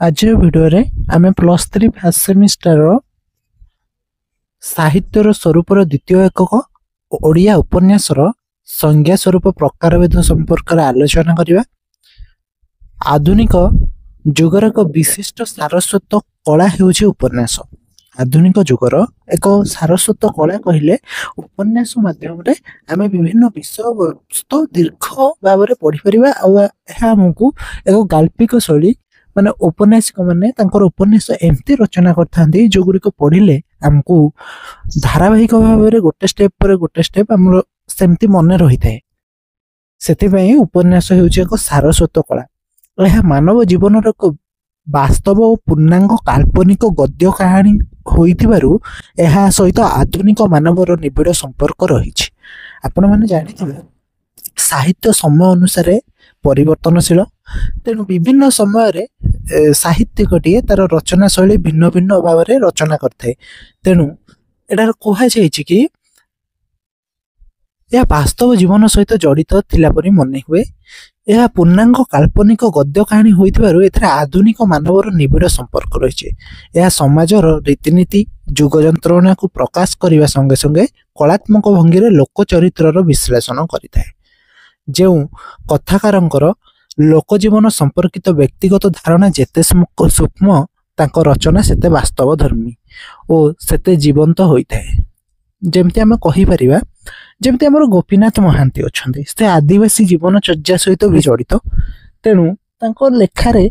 आज भिडियो रे आमे +3 फर्स्ट सेमिस्टर साहित्यर स्वरूपर द्वितीय एकक ओडिया उपन्यासर संज्ञा स्वरूप प्रकारभेद संपर्क आलोचना करिबा। आधुनिक जुगर एक विशिष्ट सारस्वत कला हेउछि उपन्यास। आधुनिक जुगर एक सारस्वत कला कहले उपन्यास माध्यम रे आमे विभिन्न विषय वस्तु दीर्घ भाव में पढ़ी परिबा आ हमकु एक गाल्पिक शैली माने उपन्यासिक माने तांकर उपन्यास एमती रचना करथांती जो गुडी को पढ़िले हमकु धारावाहिक भाव में गोटे स्टेप पर गोटे स्टेप हमरो सेमती मन रही थाए। सेति पई उपन्यास हेउछि एक सारस्वत कला। यह मानव जीवन एक वास्तव और पूर्णांग काल्पनिक गद्य कहानी होइतिबारु एहा सहित आधुनिक मानवर निबिड़ संपर्क रही। आपण माने जानिथिबे साहित्य समय अनुसार परिवर्तनशील, तेणु विभिन्न समय साहित्यिकटी तार रचना शैली भिन्न भिन्न भाव में रचना करथाए। तेणु एटार कहा जायछि कि यह वास्तव जीवन सहित जड़ित थिला परि मने हुए। यह पूर्णांग काल्पनिक गद्य कहानी होइथिबारु एथरा आधुनिक मानवर निबिड़ संपर्क रहिছে। यह समाजर रीतिनीति जुग जंत्रणा को प्रकाश करने संगे संगे कलात्मक भंगी रे लोक चरित्रर विश्लेषण करिथाए। जो कथाकारंकर लोक जीवन संपर्कित व्यक्तिगत धारणा जेते सूक्ष्म तांको रचना सेते वास्तव धर्मी और सेते जीवंत होइथाए। जेमती आमे कहि परिबा जेमती हमर गोपीनाथ महांती अछंती से आदिवासी जीवन चर्या सहित भी जड़ित। तेणु तांको लेखारे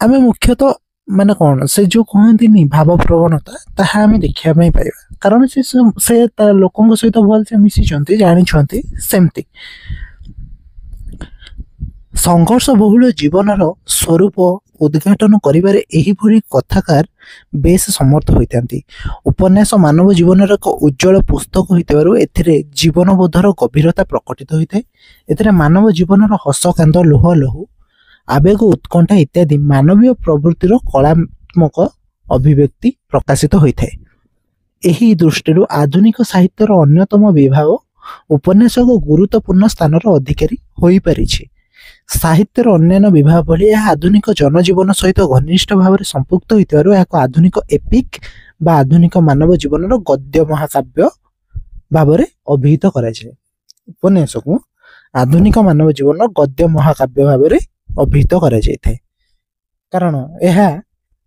आमे मुख्यतः माने कौन से जो कहती भाव प्रवणता ताहा आमे देखिया पई पाइबा, कारण से लोकंक सहित भल से मिसिचंती जानिछंती। सेमती संघर्ष बहुल जीवनर स्वरूप उद्घाटन करिबारे एही भली कथाकार बेस समर्थ होइतांती। उपन्यास मानव जीवनर एक उज्जवल पुस्तक होइतिबारु एथिरे जीवनबोधर गभीरता प्रकटित होइଥାଏ। एथिरे मानव जीवनर हस कांद लुह लहु आवेग उत्कंठा इत्यादि मानवीय प्रवृत्तिर कलात्मक अभिव्यक्ति प्रकाशित होइଥାଏ। एही दृष्टिरु आधुनिक साहित्यर अन्यतम विभाग उपन्यास एक गुरुत्वपूर्ण स्थानर अधिकारी होई परिछि। साहित्यर अन्यान्य विभाग भली यह आधुनिक जनजीवन सहित घनिष्ठ भाव में संपुक्त होइतिबारु एक आधुनिक एपिक बा आधुनिक मानव जीवनर गद्य महाकाव्य भाव में अभिहित करा जाय। उपन्यास को आधुनिक मानव जीवन गद्य महाकाव्य भाव में अभिहित करा जायଥାଏ, कारण यह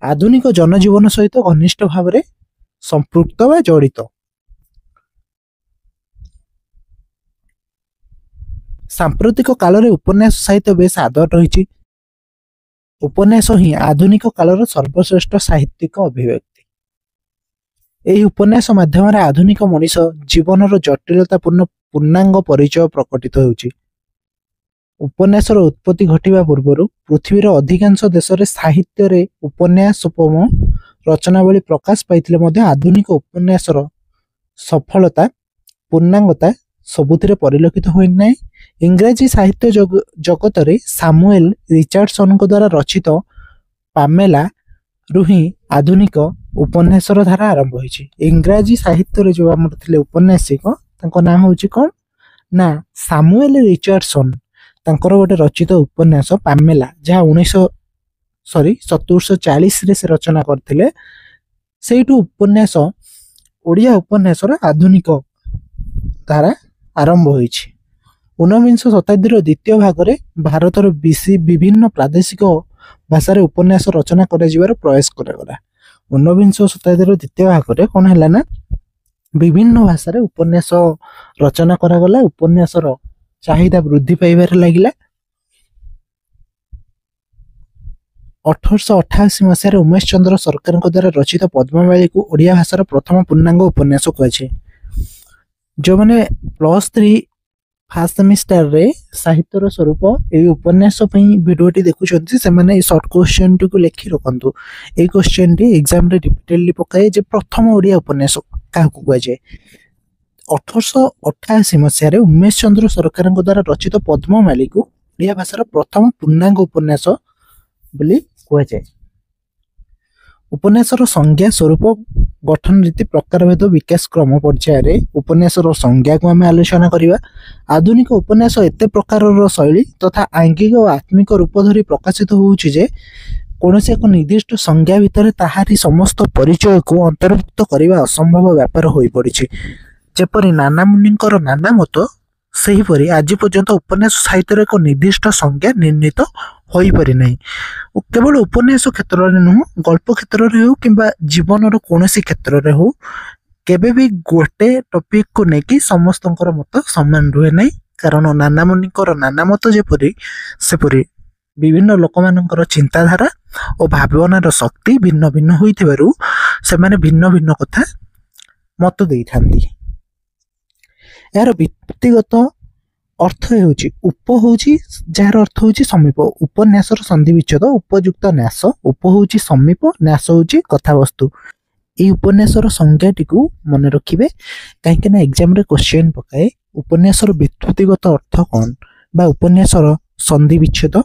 आधुनिक जनजीवन सहित घनिष्ठ भाव में संपृक्त व जड़ित। सांप्रतिक काल रे उपन्यास साहित्य बेस आदर रही। उपन्यास ही आधुनिक कालर सर्वश्रेष्ठ साहित्यिक अभिव्यक्ति। यही उपन्यास माध्यम आधुनिक मनीष जीवनर जटिलतापूर्ण पूर्णांग परिचय प्रकटित होउछि। उपन्यासर उत्पत्ति घटिबा पूर्वरु पृथ्वीर अधिकांश देश रे साहित्य रे उपन्यासोपम रचनावली प्रकाश पाइथिले मध्ये आधुनिक उपन्यासर सफलता पूर्णांगता सबुथिरे परिलक्षित होई नै। इंग्रजी साहित्य जगत रे सामुएल रिचर्डसन को द्वारा रचित पामेला रुही आधुनिक उपन्यासर धारा आरंभ होइछि। इंग्रजी साहित्य रे जो हमर थिले उपन्यासिक तांको नाम होउछि कोन ना सामुएल रिचर्डसन। तांकर गोटे रचित उपन्यास पामेला जहा 1740 रे से रचना करथिले। सेइटु उपन्यास ओडिया उपन्यासर आधुनिक धारा आरंभ होइछि। 19 शताब्दीर द्वितीय भाग में भारतर विभिन्न प्रादेशिक भाषा उपन्यास रचना कर प्रयास करागला। 19 शताब्दीर द्वितीय भाग में कौन है ना विभिन्न भाषा उपन्यास रचना करागला। उपन्यासर चाहिदा वृद्धि पाइबार लगिला। 1888 मसीह उमेश चंद्र सरकार द्वारा रचित पद्ममाली को ओडिया भाषार प्रथम पूर्णांग उपन्यास कहुए। जो मैंने +3 फर्स्ट सेमिस्टर रे साहित्यर स्वरूप ए उपन्यास भिडियोटी देखुछन्ती से माने शॉर्ट क्वेश्चन टी को लिखि रखंतु। ए क्वेश्चन टी एग्जाम रे रिपीटेडली पकाए जे प्रथम ओडिया उपन्यास का कुआ जाय। 1888 मसीह रे उमेश चंद्र सरकार द्वारा रचित पद्ममाली को ओडिया भाषार प्रथम पूर्णांग उपन्यास बोली कुआ जाय। उपन्यासर संज्ञा स्वरूप गठन रीति प्रकारभेद विकास क्रम पर्यायर उपन्यासर संज्ञा को आम आलोचना करवा। आधुनिक उपन्यास एते प्रकार शैली तथा आंगिक और आत्मिक रूप धरी प्रकाशित होउछि जे କୌଣସି ଏକ ନିର୍ଦ୍ଦିଷ୍ଟ ସଂଜ୍ଞା ଭିତରେ ତାହାରି ସମସ୍ତ ପରିଚୟକୁ ଅନ୍ତର୍ଭୁକ୍ତ କରିବା ଅସମ୍ଭବ ବ୍ୟାପାର ହୋଇପଡ଼ିଛି। ଯେପରି ନାନା ମୁନିଙ୍କର ନାନା ମତ, ସେହିପରି ଆଜି ପର୍ଯ୍ୟନ୍ତ ଉପନ୍ୟାସ ସାହିତ୍ୟର ଏକ ନିର୍ଦ୍ଦିଷ୍ଟ ସଂଜ୍ଞା ନିର୍ଣ୍ଣିତ ହୋଇପାରି ନାହିଁ। କେବଳ ଉପନ୍ୟାସ କ୍ଷେତ୍ରରେ ନୁହଁ, ଗଳ୍ପ କ୍ଷେତ୍ରରେ ହେଉ କିମ୍ବା ଜୀବନର କୌଣସି କ୍ଷେତ୍ରରେ ହେଉ, କେବେ ବି ଗୋଟେ ଟପିକକୁ ନେଇକି ସମସ୍ତଙ୍କର ମତ ସମାନ ରୁହେ ନାହିଁ। କାରଣ ନାନା ମୁନିଙ୍କର ନାନା ମତ ଯେପରି, ସେପରି ବିଭିନ୍ନ ଲୋକମାନଙ୍କର ଚିନ୍ତାଧାରା ଓ ଭାବନାର ଶକ୍ତି ଭିନ୍ନ ଭିନ୍ନ ହୋଇଥିବାରୁ ସେମାନେ ଭିନ୍ନ ଭିନ୍ନ କଥା ମତ ଦେଇଥାନ୍ତି। ଏହାର ବ୍ୟକ୍ତିଗତ ଅର୍ଥ ହେଉଛି ହେଉଛି ଯାହାର ଅର୍ଥ ହେଉଛି ସମୀପ। ଉପନ୍ୟାସର ସନ୍ଧି ବିଚ୍ଛେଦ ଉପଯୁକ୍ତ ନ୍ୟାସ। ଉପ ହେଉଛି ସମୀପ, ନ୍ୟାସ ହେଉଛି କଥାବସ୍ତୁ। এই ଉପନ୍ୟାସର ସଂଜ୍ଞାଟିକୁ ମନେ ରଖିବେ, କାହିଁକି ନା ଏକ୍ଜାମରେ କ୍ୱେଶ୍ଚିନ୍ ପକାଏ ଉପନ୍ୟାସର ବ୍ୟକ୍ତିଗତ ଅର୍ଥ କ'ଣ ବା ଉପନ୍ୟାସର ସନ୍ଧି ବିଚ୍ଛେଦ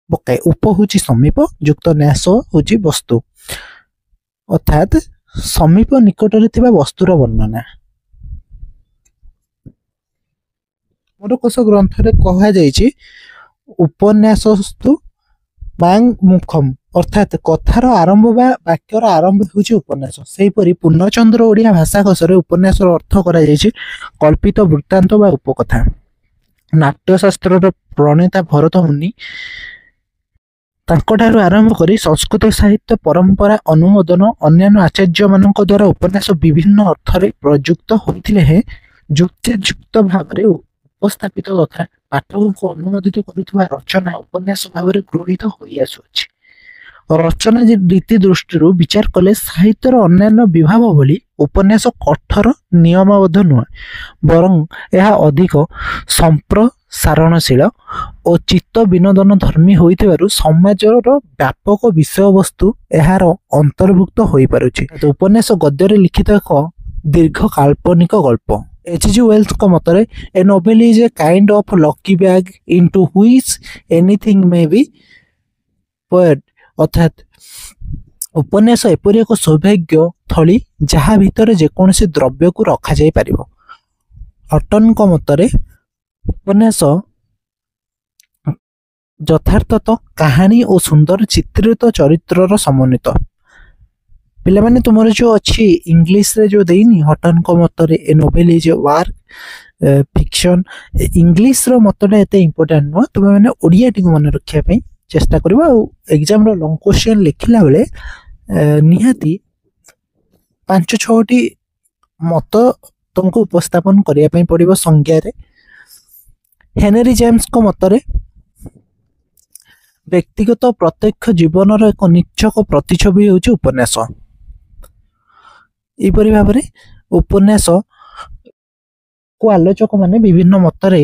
ପକାଏ। ଉପ ହେଉଛି ସମୀପ, ଯୁକ୍ତ ନ୍ୟାସ ହେଉଛି ବସ୍ତୁ, ଅର୍ଥାତ୍ ସମୀପ ନିକଟରେ ଥିବା ବସ୍ତୁର ବର୍ଣ୍ଣନା। ଅମରକୋଷ ଗ୍ରନ୍ଥରେ କୁହାଯାଇଛି ଉପନ୍ୟାସସ୍ତୁ ବାଂ ମୁଖମ୍, ଅର୍ଥାତ୍ କଥାର ଆରମ୍ଭ ବା ବାକ୍ୟର ଆରମ୍ଭ ହେଉଛି ଉପନ୍ୟାସ। ସେହିପରି ପୂର୍ଣ୍ଣଚନ୍ଦ୍ର ଓଡ଼ିଆ ଭାଷାକୋଷରେ ଉପନ୍ୟାସର ଅର୍ଥ କରାଯାଇଛି କଳ୍ପିତ ବୃତ୍ତାନ୍ତ ବା ଉପକଥା। ନାଟ୍ୟଶାସ୍ତ୍ରର ପ୍ରଣେତା ଭରତ ମୁନି ତାଙ୍କଠାରୁ ଆରମ୍ଭ କରି ସଂସ୍କୃତ ସାହିତ୍ୟ ପରମ୍ପରା ଅନୁମୋଦନ ଅନ୍ୟାନ୍ୟ ଆଚାର୍ଯ୍ୟମାନଙ୍କ ଦ୍ୱାରା ଉପନ୍ୟାସ ବିଭିନ୍ନ ଅର୍ଥରେ ପ୍ରଯୁକ୍ତ ହୋଇଥିଲେ ହେଁ ଯୁକ୍ତିଯୁକ୍ତ ଭାବରେ ଉପସ୍ଥାପିତ ତଥା ପାଠକଙ୍କୁ ଅନୁମୋଦିତ କରୁଥିବା ରଚନା ଉପନ୍ୟାସ ଭାବରେ ଗୃହୀତ ହୋଇଆସୁଅଛି। ରଚନା ରୀତି ଦୃଷ୍ଟିରୁ ବିଚାର କଲେ ସାହିତ୍ୟର ଅନ୍ୟାନ୍ୟ ବିଭାଗ ଭଳି ଉପନ୍ୟାସ କଠୋର ନିୟମବଦ୍ଧ ନୁହେଁ, ବରଂ ଏହା ଅଧିକ ସମ୍ପ୍ରସାରଣଶୀଳ ଓ ଚିତ୍ତ ବିନୋଦନ ଧର୍ମୀ ହୋଇଥିବାରୁ ସମାଜର ବ୍ୟାପକ ବିଷୟବସ୍ତୁ ଏହାର ଅନ୍ତର୍ଭୁକ୍ତ ହୋଇପାରୁଛି। ଉପନ୍ୟାସ ଗଦ୍ୟରେ ଲିଖିତ ଏକ ଦୀର୍ଘ କାଳ୍ପନିକ ଗଳ୍ପ। H.G. Wellsଙ୍କ ମତରେ a novel is a kind of lucky bag into which anything may be put, ଅର୍ଥାତ୍ ଉପନ୍ୟାସ ଏପରି ଏକ ସୌଭାଗ୍ୟ ଥଳି ଯାହା ଭିତରେ ଯେକୌଣସି ଦ୍ରବ୍ୟକୁ ରଖାଯାଇପାରିବ। ହଟନ୍ଙ୍କ ମତରେ ଉପନ୍ୟାସ ଯଥାର୍ଥତଃ କାହାଣୀ ଓ ସୁନ୍ଦର ଚିତ୍ରିତ ଚରିତ୍ରର ସମନ୍ୱିତ। ପିଲାମାନେ ତୁମର ଯେଉଁ ଅଛି ଇଂଲିଶରେ ଯେଉଁ ଦେଇନି ହଟନ୍ଙ୍କ ମତରେ a novel is a work fiction, ଇଂଲିଶର ମତଟା ଏତେ ଇମ୍ପୋର୍ଟାଣ୍ଟ ନୁହଁ, ତୁମେମାନେ ଓଡ଼ିଆଟିକୁ ମନେ ରଖିବା ପାଇଁ ଚେଷ୍ଟା କରିବ। ଆଉ ଏକ୍ଜାମର ଲଙ୍ଗ କ୍ୱେଶ୍ଚିନ୍ ଲେଖିଲା ବେଳେ ନିହାତି 5-6ଟି ମତ ତୁମକୁ ଉପସ୍ଥାପନ କରିବା ପାଇଁ ପଡ଼ିବ ସଂଜ୍ଞାରେ। ହେନରୀ ଜେମ୍ସଙ୍କ ମତରେ ବ୍ୟକ୍ତିଗତ ପ୍ରତ୍ୟକ୍ଷ ଜୀବନର ଏକ ନିଚ୍ଛକ ପ୍ରତିଛବି ହେଉଛି ଉପନ୍ୟାସ। ଏହିପରି ଭାବରେ ଉପନ୍ୟାସକୁ ଆଲୋଚକମାନେ ବିଭିନ୍ନ ମତରେ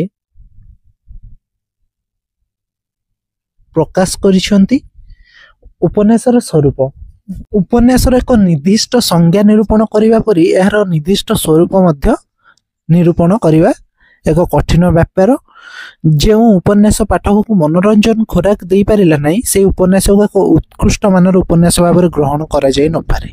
ପ୍ରକାଶ କରିଛନ୍ତି। ଉପନ୍ୟାସର ସ୍ୱରୂପ, ଉପନ୍ୟାସର ଏକ ନିର୍ଦ୍ଦିଷ୍ଟ ସଂଜ୍ଞା ନିରୂପଣ କରିବା ପରି ଏହାର ନିର୍ଦ୍ଦିଷ୍ଟ ସ୍ୱରୂପ ମଧ୍ୟ ନିରୂପଣ କରିବା ଏକ କଠିନ ବ୍ୟାପାର। ଯେଉଁ ଉପନ୍ୟାସ ପାଠକକୁ ମନୋରଞ୍ଜନ ଖୋରାକ ଦେଇପାରିଲା ନାହିଁ, ସେହି ଉପନ୍ୟାସକୁ ଏକ ଉତ୍କୃଷ୍ଟ ମାନର ଉପନ୍ୟାସ ଭାବରେ ଗ୍ରହଣ କରାଯାଇ ନପାରେ।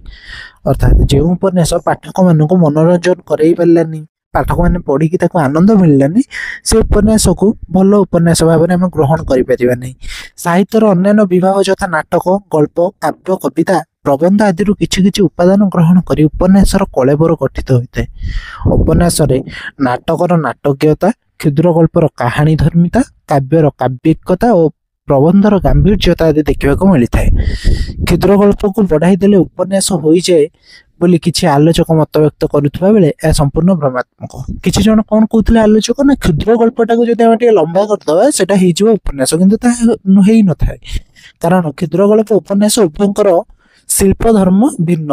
ଅର୍ଥାତ୍ ଯେଉଁ ଉପନ୍ୟାସ ପାଠକମାନଙ୍କୁ ମନୋରଞ୍ଜନ କରାଇ ପାରିଲାନି, ପାଠକମାନେ ପଢ଼ିକି ତାକୁ ଆନନ୍ଦ ମିଳିଲାନି, ସେ ଉପନ୍ୟାସକୁ ଭଲ ଉପନ୍ୟାସ ଭାବରେ ଆମେ ଗ୍ରହଣ କରିପାରିବା ନାହିଁ। ସାହିତ୍ୟର ଅନ୍ୟାନ୍ୟ ବିଭାଗ ଯଥା ନାଟକ, ଗଳ୍ପ, କାବ୍ୟ, କବିତା, ପ୍ରବନ୍ଧ ଆଦିରୁ କିଛି କିଛି ଉପାଦାନ ଗ୍ରହଣ କରି ଉପନ୍ୟାସର କଳେବର ଗଠିତ ହୋଇଥାଏ। ଉପନ୍ୟାସରେ ନାଟକର ନାଟକୀୟତା, କ୍ଷୁଦ୍ର ଗଳ୍ପର କାହାଣୀ ଧର୍ମିତା, କାବ୍ୟର କାବ୍ୟିକତା ଓ ପ୍ରବନ୍ଧର ଗାମ୍ଭୀର୍ଯ୍ୟତା ଆଦି ଦେଖିବାକୁ ମିଳିଥାଏ। କ୍ଷୁଦ୍ର ଗଳ୍ପକୁ ବଢ଼ାଇ ଦେଲେ ଉପନ୍ୟାସ ହୋଇଯାଏ ବୋଲି କିଛି ଆଲୋଚକ ମତବ୍ୟକ୍ତ କରୁଥିବା ବେଳେ ଏହା ସମ୍ପୂର୍ଣ୍ଣ ଭ୍ରମାତ୍ମକ। କିଛି ଜଣ କ'ଣ କହୁଥିଲେ ଆଲୋଚକ, ନା କ୍ଷୁଦ୍ର ଗଳ୍ପଟାକୁ ଯଦି ଆମେ ଟିକେ ଲମ୍ବା କରିଦେବା ସେଟା ହେଇଯିବ ଉପନ୍ୟାସ, କିନ୍ତୁ ତାହା ହେଇନଥାଏ। କାରଣ କ୍ଷୁଦ୍ର ଗଳ୍ପ ଉପନ୍ୟାସ ଉଭୟଙ୍କର ଶିଳ୍ପ ଧର୍ମ ଭିନ୍ନ,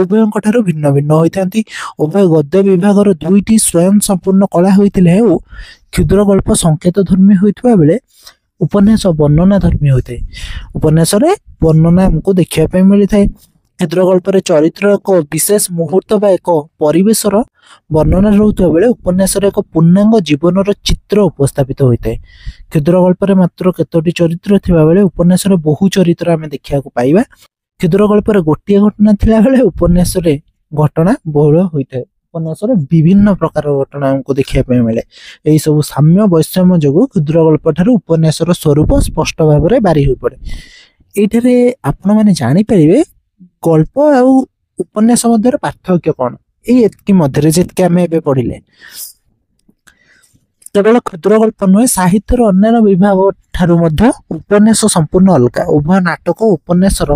ଉଭୟଙ୍କ ଠାରୁ ଭିନ୍ନ ଭିନ୍ନ ହୋଇଥାନ୍ତି। ଉଭୟ ଗଦ୍ୟ ବିଭାଗର ଦୁଇଟି ସ୍ୱୟଂ ସମ୍ପୂର୍ଣ୍ଣ କଳା ହୋଇଥିଲେ ହେଉ କ୍ଷୁଦ୍ର ଗଳ୍ପ ସଂକେତ ଧର୍ମୀ ହୋଇଥିବା ବେଳେ ଉପନ୍ୟାସ ବର୍ଣ୍ଣନା ଧର୍ମୀ ହୋଇଥାଏ। ଉପନ୍ୟାସରେ ବର୍ଣ୍ଣନା ଆମକୁ ଦେଖିବା ପାଇଁ ମିଳିଥାଏ। କ୍ଷୁଦ୍ର ଗଳ୍ପରେ ଚରିତ୍ର ଏକ ବିଶେଷ ମୁହୂର୍ତ୍ତ ବା ଏକ ପରିବେଶର ବର୍ଣ୍ଣନା ରହୁଥିବା ବେଳେ ଉପନ୍ୟାସରେ ଏକ ପୂର୍ଣ୍ଣାଙ୍ଗ ଜୀବନର ଚିତ୍ର ଉପସ୍ଥାପିତ ହୋଇଥାଏ। କ୍ଷୁଦ୍ର ଗଳ୍ପରେ ମାତ୍ର କେତୋଟି ଚରିତ୍ର ଥିବା ବେଳେ ଉପନ୍ୟାସରେ ବହୁ ଚରିତ୍ର ଆମେ ଦେଖିବାକୁ ପାଇବା। କ୍ଷୁଦ୍ର ଗଳ୍ପରେ ଗୋଟିଏ ଘଟଣା ଥିଲାବେଳେ ଉପନ୍ୟାସରେ ଘଟଣା ବହୁଳ ହୋଇଥାଏ। ଉପନ୍ୟାସରେ ବିଭିନ୍ନ ପ୍ରକାର ଘଟଣା ଆମକୁ ଦେଖିବା ପାଇଁ ମିଳେ। ଏହି ସବୁ ସାମ୍ୟ ବୈଷମ୍ୟ ଯୋଗୁଁ କ୍ଷୁଦ୍ର ଗଳ୍ପ ଠାରୁ ଉପନ୍ୟାସର ସ୍ୱରୂପ ସ୍ପଷ୍ଟ ଭାବରେ ବାରି ହୋଇପଡ଼େ। ଏଇଠାରେ ଆପଣମାନେ ଜାଣିପାରିବେ ଗଳ୍ପ ଆଉ ଉପନ୍ୟାସ ମଧ୍ୟରେ ପାର୍ଥକ୍ୟ କ'ଣ। ଏଇ ଏତିକି ମଧ୍ୟରେ ଯେତିକି ଆମେ ଏବେ ପଢିଲେ। କେବଳ କ୍ଷୁଦ୍ର ଗଳ୍ପ ନୁହେଁ, ସାହିତ୍ୟର ଅନ୍ୟାନ୍ୟ ବିଭାଗ ଠାରୁ ମଧ୍ୟ ଉପନ୍ୟାସ ସମ୍ପୂର୍ଣ୍ଣ ଅଲଗା। ଉଭୟ ନାଟକ ଓ ଉପନ୍ୟାସର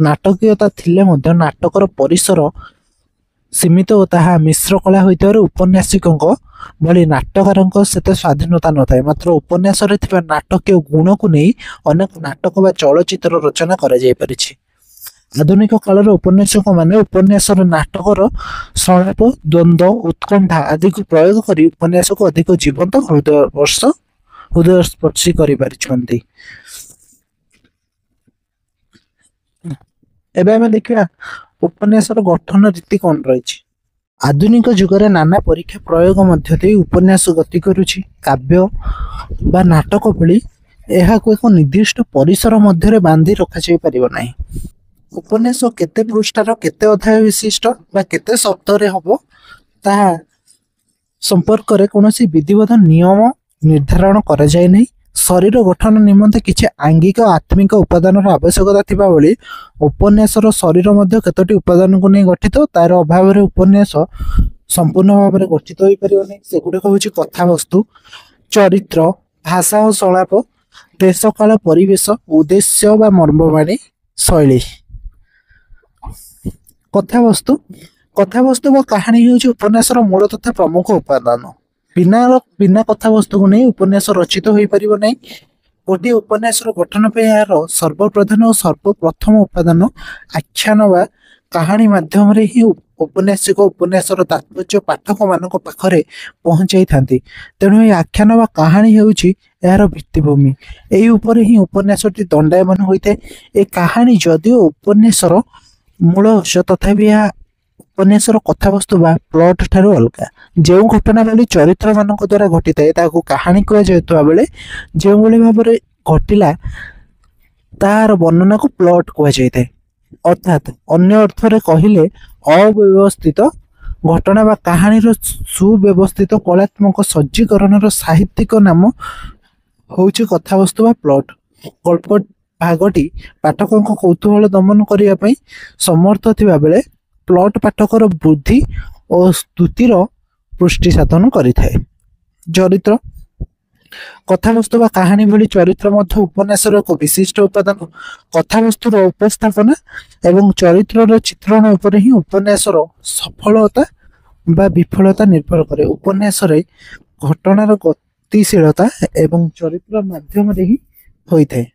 ନାଟକୀୟତା ଥିଲେ ମଧ୍ୟ ନାଟକର ପରିସର ସୀମିତ ଓ ତାହା ମିଶ୍ର କଳା ହୋଇଥିବାରୁ ଉପନ୍ୟାସିକଙ୍କ ଭଳି ନାଟକକାରଙ୍କ ସେତେ ସ୍ୱାଧୀନତା ନଥାଏ। ମାତ୍ର ଉପନ୍ୟାସରେ ଥିବା ନାଟକୀୟ ଗୁଣକୁ ନେଇ ଅନେକ ନାଟକ ବା ଚଳଚ୍ଚିତ୍ର ରଚନା କରାଯାଇପାରିଛି। ଆଧୁନିକ କାଳର ଉପନ୍ୟାସକମାନେ ଉପନ୍ୟାସର ନାଟକର ସଂଳାପ, ଦ୍ୱନ୍ଦ୍ୱ, ଉତ୍କଣ୍ଠା ଆଦିକୁ ପ୍ରୟୋଗ କରି ଉପନ୍ୟାସକୁ ଅଧିକ ଜୀବନ୍ତ, ହୃଦୟସ୍ପର୍ଶୀ କରିପାରିଛନ୍ତି। ଏବେ ଆମେ ଦେଖିବା ଉପନ୍ୟାସର ଗଠନ ରୀତି କ'ଣ ରହିଛି। ଆଧୁନିକ ଯୁଗରେ ନାନା ପରୀକ୍ଷା ପ୍ରୟୋଗ ମଧ୍ୟ ଦେଇ ଉପନ୍ୟାସ ଗତି କରୁଛି। କାବ୍ୟ ବା ନାଟକ ଭଳି ଏହାକୁ ଏକ ନିର୍ଦ୍ଦିଷ୍ଟ ପରିସର ମଧ୍ୟରେ ବାନ୍ଧି ରଖାଯାଇ ପାରିବ ନାହିଁ। ଉପନ୍ୟାସ କେତେ ପୃଷ୍ଠାର, କେତେ ଅଧ୍ୟାୟ ବିଶିଷ୍ଟ ବା କେତେ ଶବ୍ଦରେ ହବ, ତାହା ସମ୍ପର୍କରେ କୌଣସି ବିଧିବଦ୍ଧ ନିୟମ ନିର୍ଦ୍ଧାରଣ କରାଯାଏ ନାହିଁ। ଶରୀର ଗଠନ ନିମନ୍ତେ କିଛି ଆଙ୍ଗିକ ଆତ୍ମିକ ଉପାଦାନର ଆବଶ୍ୟକତା ଥିବା ଭଳି ଉପନ୍ୟାସର ଶରୀର ମଧ୍ୟ କେତୋଟି ଉପାଦାନକୁ ନେଇ ଗଠିତ। ତାର ଅଭାବରେ ଉପନ୍ୟାସ ସମ୍ପୂର୍ଣ୍ଣ ଭାବରେ ଗଠିତ ହୋଇପାରିବ ନାହିଁ। ସେଗୁଡ଼ିକ ହେଉଛି କଥାବସ୍ତୁ, ଚରିତ୍ର, ଭାଷା ଓ ସଂଳାପ, ଦେଶ କାଳ ପରିବେଶ, ଉଦ୍ଦେଶ୍ୟ ବା ମର୍ମବାଣୀ, ଶୈଳୀ। କଥାବସ୍ତୁ ବା କାହାଣୀ ହେଉଛି ଉପନ୍ୟାସର ମୂଳ ତଥା ପ୍ରମୁଖ ଉପାଦାନ। ବିନା କଥାବସ୍ତୁକୁ ନେଇ ଉପନ୍ୟାସ ରଚିତ ହୋଇପାରିବ ନାହିଁ। ଗୋଟିଏ ଉପନ୍ୟାସର ଗଠନ ପାଇଁ ଏହାର ସର୍ବପ୍ରଧାନ ଓ ସର୍ବପ୍ରଥମ ଉପାଦାନ ଆଖ୍ୟାନ ବା କାହାଣୀ ମାଧ୍ୟମରେ ହିଁ ଉପନ୍ୟାସିକ ଉପନ୍ୟାସର ତାତ୍ପର୍ଯ୍ୟ ପାଠକମାନଙ୍କ ପାଖରେ ପହଞ୍ଚାଇଥାନ୍ତି। ତେଣୁ ଏହି ଆଖ୍ୟାନ ବା କାହାଣୀ ହେଉଛି ଏହାର ଭିତ୍ତିଭୂମି। ଏହି ଉପରେ ହିଁ ଉପନ୍ୟାସଟି ଦଣ୍ଡାୟମାନ ହୋଇଥାଏ। ଏ କାହାଣୀ ଯଦିଓ ଉପନ୍ୟାସର ମୂଳ ଅଂଶ, ତଥାପି ଏହା ଉପନ୍ୟାସର କଥାବସ୍ତୁ ବା ପ୍ଲଟ୍ ଠାରୁ ଅଲଗା। ଯେଉଁ ଘଟଣାବଳୀ ଚରିତ୍ରମାନଙ୍କ ଦ୍ୱାରା ଘଟିଥାଏ ତାହାକୁ କାହାଣୀ କୁହାଯାଉଥିବା ବେଳେ ଯେଉଁଭଳି ଭାବରେ ଘଟିଲା ତାହାର ବର୍ଣ୍ଣନାକୁ ପ୍ଲଟ୍ କୁହାଯାଇଥାଏ। ଅର୍ଥାତ୍ ଅନ୍ୟ ଅର୍ଥରେ କହିଲେ ଅବ୍ୟବସ୍ଥିତ ଘଟଣା ବା କାହାଣୀର ସୁବ୍ୟବସ୍ଥିତ କଳାତ୍ମକ ସଜ୍ଜୀକରଣର ସାହିତ୍ୟିକ ନାମ ହେଉଛି କଥାବସ୍ତୁ ବା ପ୍ଲଟ୍। ଗଳ୍ପ ଭାଗଟି ପାଠକଙ୍କ କୌତୂହଳ ଦମନ କରିବା ପାଇଁ ସମର୍ଥ ଥିବା ବେଳେ ପ୍ଲଟ୍ ପାଠକର ବୁଦ୍ଧି ଓ ସ୍ତୁତିର ପୁଷ୍ଟି ସାଧନ କରିଥାଏ। ଚରିତ୍ର, କଥାବସ୍ତୁ ବା କାହାଣୀ ଭଳି ଚରିତ୍ର ମଧ୍ୟ ଉପନ୍ୟାସର ଏକ ବିଶିଷ୍ଟ ଉପାଦାନ। କଥାବସ୍ତୁର ଉପସ୍ଥାପନା ଏବଂ ଚରିତ୍ରର ଚିତ୍ରଣ ଉପରେ ହିଁ ଉପନ୍ୟାସର ସଫଳତା ବା ବିଫଳତା ନିର୍ଭର କରେ। ଉପନ୍ୟାସରେ ଘଟଣାର ଗତିଶୀଳତା ଏବଂ ଚରିତ୍ର ମାଧ୍ୟମରେ ହିଁ ହୋଇଥାଏ।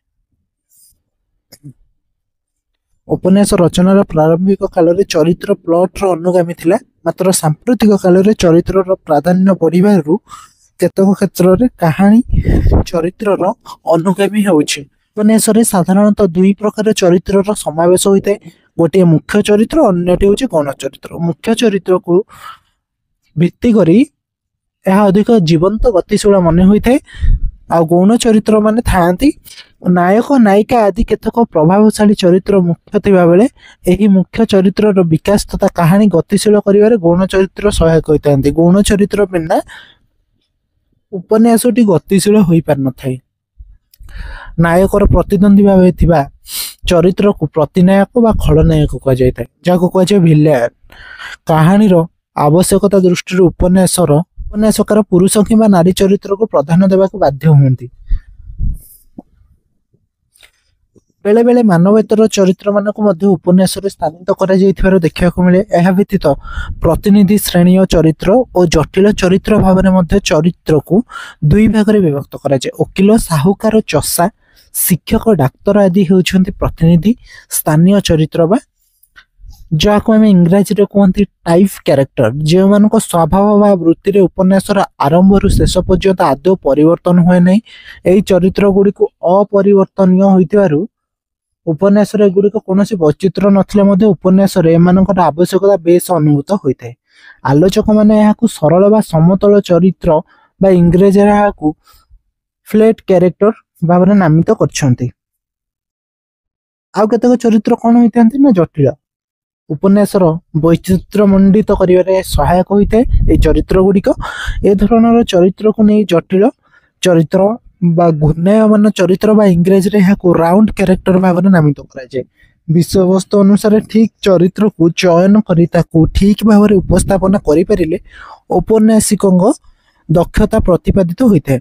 ଉପନ୍ୟାସ ରଚନାର ପ୍ରାରମ୍ଭିକ କାଳରେ ଚରିତ୍ର ପ୍ଲଟ୍ର ଅନୁଗାମୀ ଥିଲା। ମାତ୍ର ସାମ୍ପ୍ରତିକ କାଳରେ ଚରିତ୍ରର ପ୍ରାଧାନ୍ୟ ବଢ଼ିବାରୁ କେତେକ କ୍ଷେତ୍ରରେ କାହାଣୀ ଚରିତ୍ରର ଅନୁଗାମୀ ହେଉଛି। ଉପନ୍ୟାସରେ ସାଧାରଣତଃ ଦୁଇ ପ୍ରକାର ଚରିତ୍ରର ସମାବେଶ ହୋଇଥାଏ। ଗୋଟିଏ ମୁଖ୍ୟ ଚରିତ୍ର, ଅନ୍ୟଟି ହେଉଛି ଗୌଣ ଚରିତ୍ର। ମୁଖ୍ୟ ଚରିତ୍ରକୁ ଭିତ୍ତି କରି ଏହା ଅଧିକ ଜୀବନ୍ତ, ଗତିଶୀଳ ମନେ ହୋଇଥାଏ। ଆଉ ଗୌଣ ଚରିତ୍ର ମାନେ ଥାଆନ୍ତି ନାୟକ, ନାୟିକା ଆଦି କେତେକ ପ୍ରଭାବଶାଳୀ ଚରିତ୍ର ମୁଖ୍ୟ ଥିବା ବେଳେ ଏହି ମୁଖ୍ୟ ଚରିତ୍ରର ବିକାଶ ତଥା କାହାଣୀ ଗତିଶୀଳ କରିବାରେ ଗୌଣ ଚରିତ୍ର ସହାୟକ ହୋଇଥାନ୍ତି। ଗୌଣ ଚରିତ୍ର ବିନା ଉପନ୍ୟାସଟି ଗତିଶୀଳ ହୋଇପାରିନଥାଏ। ନାୟକର ପ୍ରତିଦ୍ୱନ୍ଦ୍ୱୀ ଭାବେ ଥିବା ଚରିତ୍ରକୁ ପ୍ରତିନାୟକ ବା ଖଳନାୟକ କୁହାଯାଇଥାଏ, ଯାହାକୁ କୁହାଯାଏ ଭିଲେନ୍। କାହାଣୀର ଆବଶ୍ୟକତା ଦୃଷ୍ଟିରୁ ଉପନ୍ୟାସକାର ପୁରୁଷ କିମ୍ବା ନାରୀ ଚରିତ୍ରକୁ ପ୍ରାଧାନ୍ୟ ଦେବାକୁ ବାଧ୍ୟ ହୁଅନ୍ତି। ବେଳେ ବେଳେ ମାନବେତର ଚରିତ୍ରମାନଙ୍କୁ ମଧ୍ୟ ଉପନ୍ୟାସରେ ସ୍ଥାନିତ କରାଯାଇଥିବାର ଦେଖିବାକୁ ମିଳେ। ଏହା ବ୍ୟତୀତ ପ୍ରତିନିଧି ଶ୍ରେଣୀୟ ଚରିତ୍ର ଓ ଜଟିଳ ଚରିତ୍ର ଭାବରେ ମଧ୍ୟ ଚରିତ୍ରକୁ ଦୁଇ ଭାଗରେ ବିଭକ୍ତ କରାଯାଏ। ଓକିଲ, ସାହୁକାର, ଚଷା, ଶିକ୍ଷକ, ଡାକ୍ତର ଆଦି ହେଉଛନ୍ତି ପ୍ରତିନିଧି ସ୍ଥାନୀୟ ଚରିତ୍ର ବା ଯାହାକୁ ଆମେ ଇଂରାଜୀରେ କୁହନ୍ତି ଟାଇପ୍ କ୍ୟାରେକ୍ଟର, ଯେଉଁମାନଙ୍କ ସ୍ୱଭାବ ବା ବୃତ୍ତିରେ ଉପନ୍ୟାସର ଆରମ୍ଭରୁ ଶେଷ ପର୍ଯ୍ୟନ୍ତ ଆଦୌ ପରିବର୍ତ୍ତନ ହୁଏ ନାହିଁ। ଏହି ଚରିତ୍ର ଗୁଡ଼ିକୁ ଅପରିବର୍ତ୍ତନୀୟ ହୋଇଥିବାରୁ ଉପନ୍ୟାସରେ ଏଗୁଡ଼ିକ କୌଣସି ବୈଚିତ୍ର୍ୟ ନଥିଲେ ମଧ୍ୟ ଉପନ୍ୟାସରେ ଏମାନଙ୍କର ଆବଶ୍ୟକତା ବେଶ ଅନୁଭୂତ ହୋଇଥାଏ। ଆଲୋଚକମାନେ ଏହାକୁ ସରଳ ବା ସମତଳ ଚରିତ୍ର ବା ଇଂରାଜୀରେ ଏହାକୁ ଫ୍ଲେଟ୍ କ୍ୟାରେକ୍ଟର ଭାବରେ ନାମିତ କରିଛନ୍ତି। ଆଉ କେତେକ ଚରିତ୍ର କ'ଣ ହୋଇଥାନ୍ତି ନା ଜଟିଳ। ଉପନ୍ୟାସର ବୈଚିତ୍ର୍ୟମଣ୍ଡିତ କରିବାରେ ସହାୟକ ହୋଇଥାଏ ଏହି ଚରିତ୍ର ଗୁଡ଼ିକ। ଏ ଧରଣର ଚରିତ୍ରକୁ ନେଇ ଜଟିଳ ଚରିତ୍ର ବା ଘୂର୍ଣ୍ଣାୟମାନ ଚରିତ୍ର ବା ଇଂରାଜୀରେ ଏହାକୁ ରାଉଣ୍ଡ କ୍ୟାରେକ୍ଟର ଭାବରେ ନାମିତ କରାଯାଏ। ବିଷୟବସ୍ତୁ ଅନୁସାରେ ଠିକ୍ ଚରିତ୍ରକୁ ଚୟନ କରି ତାକୁ ଠିକ୍ ଭାବରେ ଉପସ୍ଥାପନା କରିପାରିଲେ ଔପନ୍ୟାସିକଙ୍କ ଦକ୍ଷତା ପ୍ରତିପାଦିତ ହୋଇଥାଏ।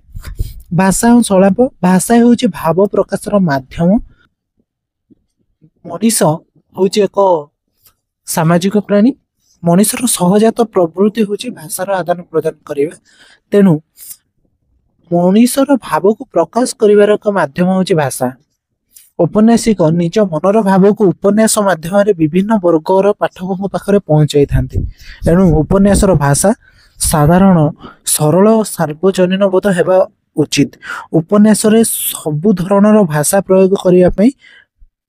ଭାଷା ଓ ସଂଳାପ। ଭାଷା ହେଉଛି ଭାବ ପ୍ରକାଶର ମାଧ୍ୟମ। ମଣିଷ ହେଉଛି ଏକ ସାମାଜିକ ପ୍ରାଣୀ। ମଣିଷର ସହଜାତ ପ୍ରବୃତ୍ତି ହେଉଛି ଭାଷାର ଆଦାନ ପ୍ରଦାନ କରିବା। ତେଣୁ ମଣିଷର ଭାବକୁ ପ୍ରକାଶ କରିବାର ଏକ ମାଧ୍ୟମ ହେଉଛି ଭାଷା। ଔପନ୍ୟାସିକ ନିଜ ମନର ଭାବକୁ ଉପନ୍ୟାସ ମାଧ୍ୟମରେ ବିଭିନ୍ନ ବର୍ଗର ପାଠକଙ୍କ ପାଖରେ ପହଞ୍ଚାଇଥାନ୍ତି। ଏଣୁ ଉପନ୍ୟାସର ଭାଷା ସାଧାରଣ, ସରଳ ଓ ସାର୍ବଜନୀନ ବୋଧ ହେବା ଉଚିତ। ଉପନ୍ୟାସରେ ସବୁ ଧରଣର ଭାଷା ପ୍ରୟୋଗ କରିବା ପାଇଁ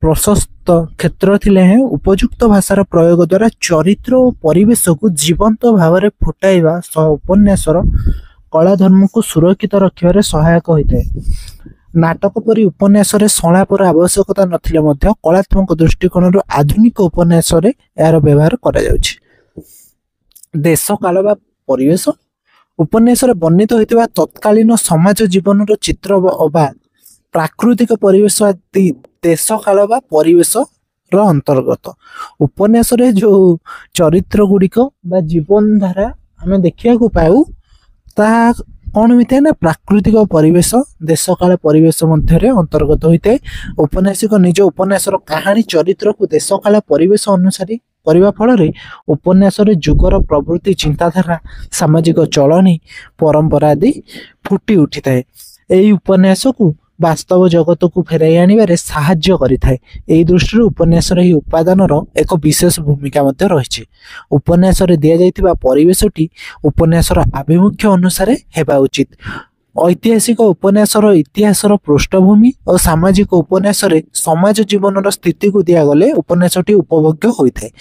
ପ୍ରଶସ୍ତ କ୍ଷେତ୍ର ଥିଲେ ହେଁ ଉପଯୁକ୍ତ ଭାଷାର ପ୍ରୟୋଗ ଦ୍ୱାରା ଚରିତ୍ର ଓ ପରିବେଶକୁ ଜୀବନ୍ତ ଭାବରେ ଫୁଟାଇବା ସହ ଉପନ୍ୟାସର କଳାଧର୍ମକୁ ସୁରକ୍ଷିତ ରଖିବାରେ ସହାୟକ ହୋଇଥାଏ। ନାଟକ ପରି ଉପନ୍ୟାସରେ ସଂଳାପର ଆବଶ୍ୟକତା ନଥିଲେ ମଧ୍ୟ କଳାତ୍ମକ ଦୃଷ୍ଟିକୋଣରୁ ଆଧୁନିକ ଉପନ୍ୟାସରେ ଏହାର ବ୍ୟବହାର କରାଯାଉଛି। ଦେଶ କାଳ ବା ପରିବେଶ। ଉପନ୍ୟାସରେ ବର୍ଣ୍ଣିତ ହୋଇଥିବା ତତ୍କାଳୀନ ସମାଜ ଜୀବନର ଚିତ୍ର ବା ପ୍ରାକୃତିକ ପରିବେଶ ଆଦି ଦେଶ କାଳ ବା ପରିବେଶର ଅନ୍ତର୍ଗତ। ଉପନ୍ୟାସରେ ଯେଉଁ ଚରିତ୍ର ଗୁଡ଼ିକ ବା ଜୀବନଧାରା ଆମେ ଦେଖିବାକୁ ପାଉ ତାହା କ'ଣ ହୋଇଥାଏ ନା ପ୍ରାକୃତିକ ପରିବେଶ, ଦେଶ କାଳ ପରିବେଶ ମଧ୍ୟରେ ଅନ୍ତର୍ଗତ ହୋଇଥାଏ। ଔପନ୍ୟାସିକ ନିଜ ଉପନ୍ୟାସର କାହାଣୀ ଚରିତ୍ରକୁ ଦେଶ କାଳ ପରିବେଶ ଅନୁସାରେ କରିବା ଫଳରେ ଉପନ୍ୟାସରେ ଯୁଗର ପ୍ରବୃତ୍ତି, ଚିନ୍ତାଧାରା, ସାମାଜିକ ଚଳଣି, ପରମ୍ପରା ଆଦି ଫୁଟି ଉଠିଥାଏ। ଏହି ଉପନ୍ୟାସକୁ ବାସ୍ତବ ଜଗତକୁ ଫେରାଇ ଆଣିବାରେ ସାହାଯ୍ୟ କରିଥାଏ। ଏହି ଦୃଷ୍ଟିରୁ ଉପନ୍ୟାସର ଏହି ଉପାଦାନର ଏକ ବିଶେଷ ଭୂମିକା ମଧ୍ୟ ରହିଛି। ଉପନ୍ୟାସରେ ଦିଆଯାଇଥିବା ପରିବେଶଟି ଉପନ୍ୟାସର ଆଭିମୁଖ୍ୟ ଅନୁସାରେ ହେବା ଉଚିତ। ଐତିହାସିକ ଉପନ୍ୟାସର ଇତିହାସର ପୃଷ୍ଠଭୂମି ଓ ସାମାଜିକ ଉପନ୍ୟାସରେ ସମାଜ ଜୀବନର ସ୍ଥିତିକୁ ଦିଆଗଲେ ଉପନ୍ୟାସଟି ଉପଭୋଗ୍ୟ ହୋଇଥାଏ।